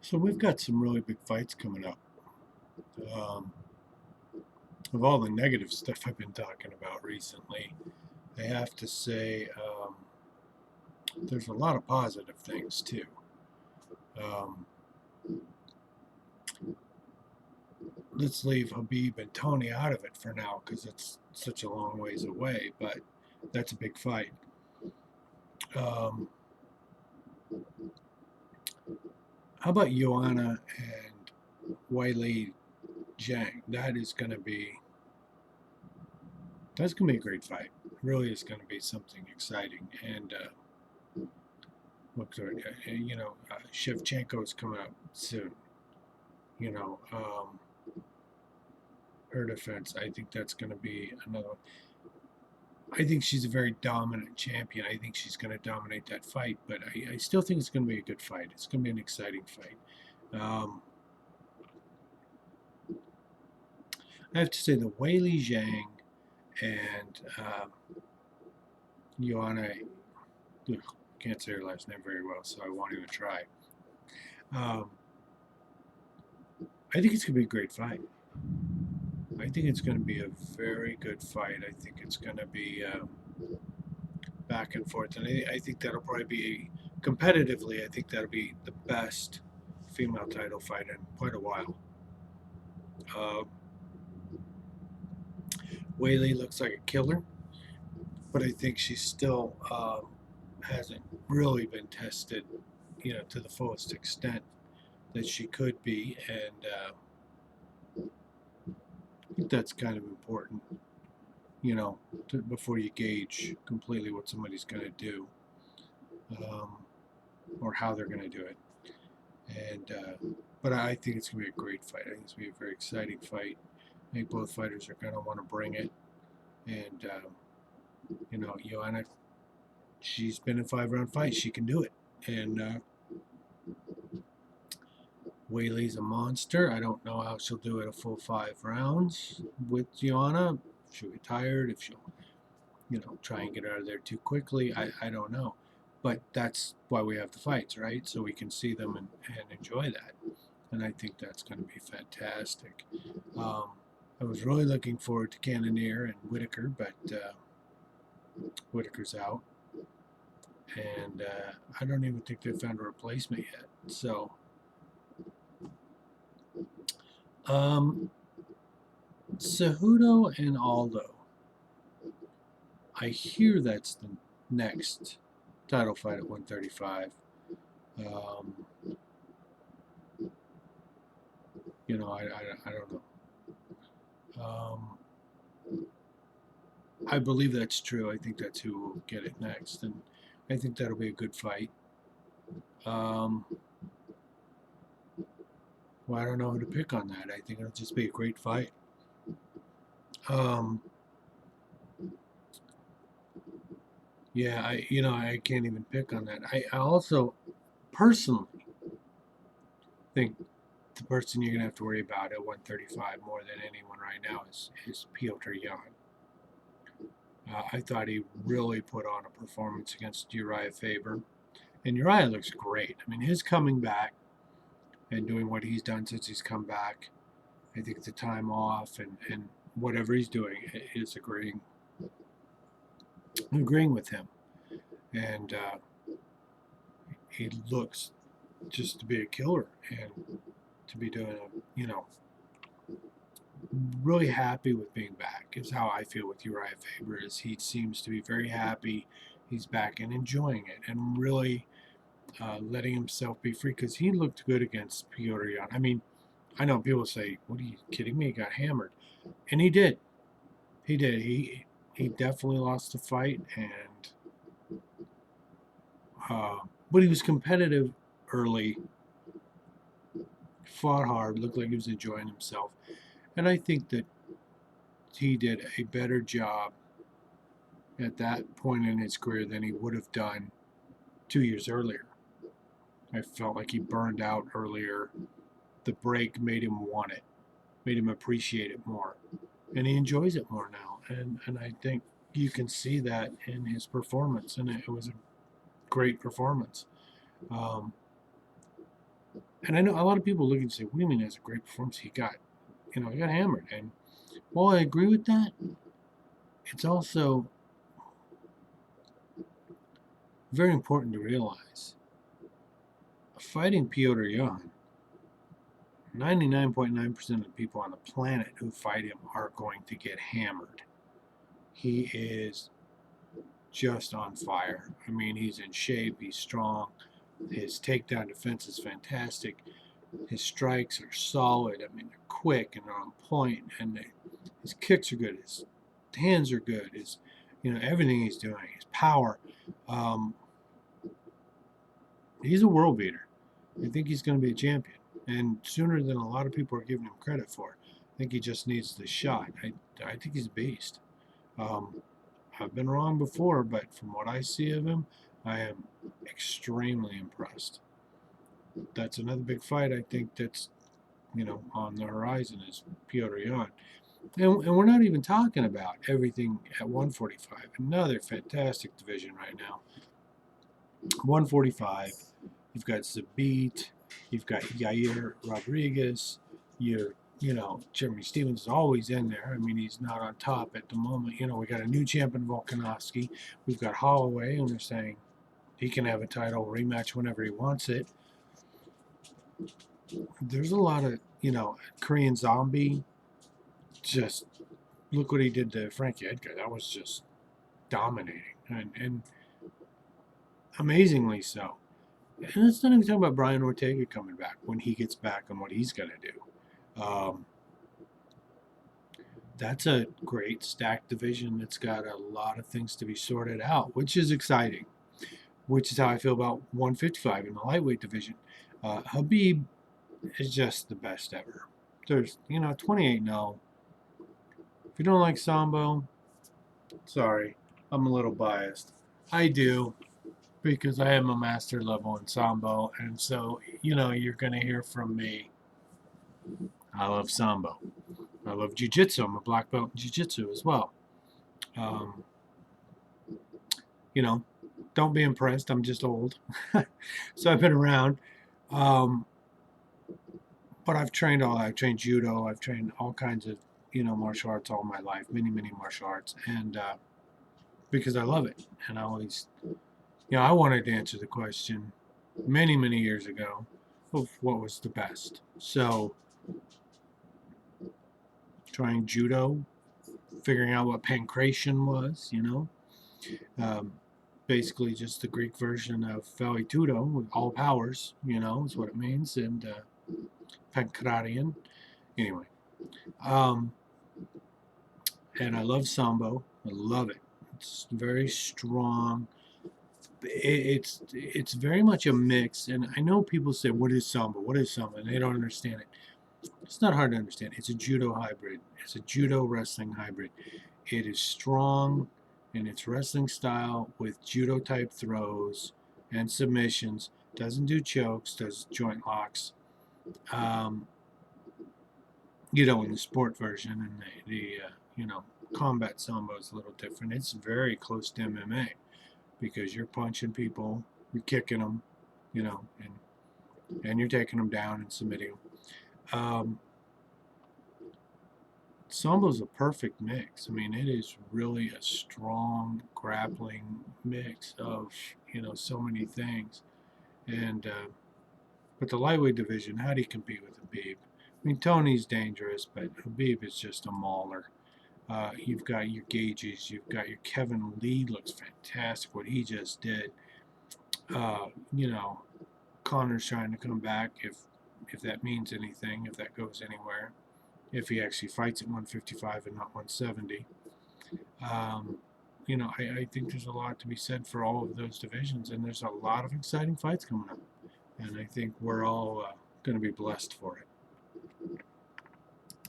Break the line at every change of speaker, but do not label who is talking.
So we've got some really big fights coming up. Um, of all the negative stuff I've been talking about recently, I have to say there's a lot of positive things too. Um, let's leave Habib and Tony out of it for now because it's such a long ways away, but that's a big fight. Um, how about Joanna and Weili Zhang? That's gonna be a great fight. It really is gonna be something exciting. And Shevchenko is coming up soon. You know, her defense. I think that's going to be another. I think she's a very dominant champion. I think she's going to dominate that fight, but I still think it's going to be a good fight. It's going to be an exciting fight. Um, I have to say the Weili Zhang and Joanna. Can't say her last name very well, so I won't even try. Um, I think it's going to be a great fight. I think it's going to be a very good fight. I think it's going to be back and forth, and I think that'll probably be competitively. I think that'll be the best female title fight in quite a while. Uh, Whaley looks like a killer, but I think she still hasn't really been tested, to the fullest extent that she could be, and I think that's kind of important, before you gauge completely what somebody's going to do, um, or how they're going to do it. And but I think it's going to be a great fight. I think it's going to be a very exciting fight. I think both fighters are going to want to bring it. And Joanna, she's been in 5 round fights. She can do it. And Whaley's a monster. I don't know how she'll do it a full 5 rounds with Joanna. If she'll get tired, if she'll, try and get out of there too quickly. I don't know. But that's why we have the fights, right? So we can see them and enjoy that. And I think that's going to be fantastic. Um, I was really looking forward to Cannonier and Whitaker, but Whitaker's out, and I don't even think they found a replacement yet. So, um, Cejudo and Aldo. I hear that's the next title fight at 135. Um, I don't know. I believe that's true. I think that's who will get it next, and I think that'll be a good fight. Um, well, I don't know who to pick on that. I think it'll just be a great fight. Um, yeah, I can't even pick on that. I also personally think the person you're gonna have to worry about at 135 more than anyone right now is Piotr Jan. I thought he really put on a performance against Uriah Faber, and Uriah looks great. I mean, his coming back and doing what he's done since he's come back. I think the time off and whatever he's doing is agreeing with him, and he looks just to be a killer and to be doing really happy with being back is how I feel with Uriah Faber. Is he seems to be very happy he's back and enjoying it and really letting himself be free because he looked good against Piotr Jan. I mean, I know people say, "What are you kidding me?" He got hammered, and he did. He did. He definitely lost the fight, and but he was competitive early, fought hard, looked like he was enjoying himself, and I think that he did a better job at that point in his career than he would have done 2 years earlier. I felt like he burned out earlier. The break made him want it, made him appreciate it more, and he enjoys it more now. And I think you can see that in his performance, and it was a great performance. Um, And I know a lot of people look and say, "What do you mean? That's a great performance. He got hammered." And while I agree with that, it's also very important to realize fighting Piotr Jan, 99.9% of the people on the planet who fight him are going to get hammered. He is just on fire. I mean, he's in shape, he's strong, his takedown defense is fantastic, his strikes are solid. I mean, they're quick and they're on point, and his kicks are good, his hands are good, everything he's doing, his power. Um, he's a world beater. I think he's going to be a champion, and sooner than a lot of people are giving him credit for. I think he just needs the shot. I think he's a beast. Um, I've been wrong before, but from what I see of him, I am extremely impressed. That's another big fight I think that's on the horizon is Piotr Jan. And we're not even talking about everything at 145. Another fantastic division right now. 145, you've got Zabit, you've got Yair Rodriguez, Jeremy Stevens is always in there. I mean, he's not on top at the moment. We got a new champion, Volkanovski. We've got Holloway, and they're saying he can have a title rematch whenever he wants it. There's a lot of, Korean Zombie. Just look what he did to Frankie Edgar. That was just dominating, and amazingly so. And let's not even talk about Brian Ortega coming back when he gets back and what he's going to do. That's a great stacked division that's got a lot of things to be sorted out, which is exciting, which is how I feel about 155 in the lightweight division. Habib is just the best ever. There's, 28-0. If you don't like Sambo, sorry, I'm a little biased. I do, because I am a master level in Sambo, and so, you're going to hear from me. I love Sambo. I love Jiu-Jitsu. I'm a black belt in Jiu-Jitsu as well. Um, don't be impressed. I'm just old. So I've been around. Um, but I've trained I've trained judo. I've trained all kinds of, martial arts all my life, many, many martial arts. And because I love it. And I always, I wanted to answer the question many, many years ago of what was the best. So trying judo, figuring out what pankration was, um, basically just the Greek version of Valetudo with all powers, is what it means, and Pancratian. Anyway, um, and I love Sambo. I love it. It's very strong. It's very much a mix, and I know people say, "What is Sambo? What is Sambo?" And they don't understand it. It's not hard to understand. It's a judo hybrid. It's a judo wrestling hybrid. It is strong in its wrestling style with judo type throws and submissions. Doesn't do chokes, does joint locks. Um, in the sport version, and combat sambo is a little different. It's very close to MMA because you're punching people, you're kicking them, and you're taking them down and submitting them. Sambo's a perfect mix. I mean, it is really a strong grappling mix of, so many things. And, but the lightweight division, how do you compete with Habib? I mean, Tony's dangerous, but Habib is just a mauler. You've got your Gages, you've got your Kevin Lee, looks fantastic what he just did. Uh, you know, Connor's trying to come back if that means anything, if that goes anywhere, if he actually fights at 155 and not 170. I think there's a lot to be said for all of those divisions, and there's a lot of exciting fights coming up, and I think we're all going to be blessed for it.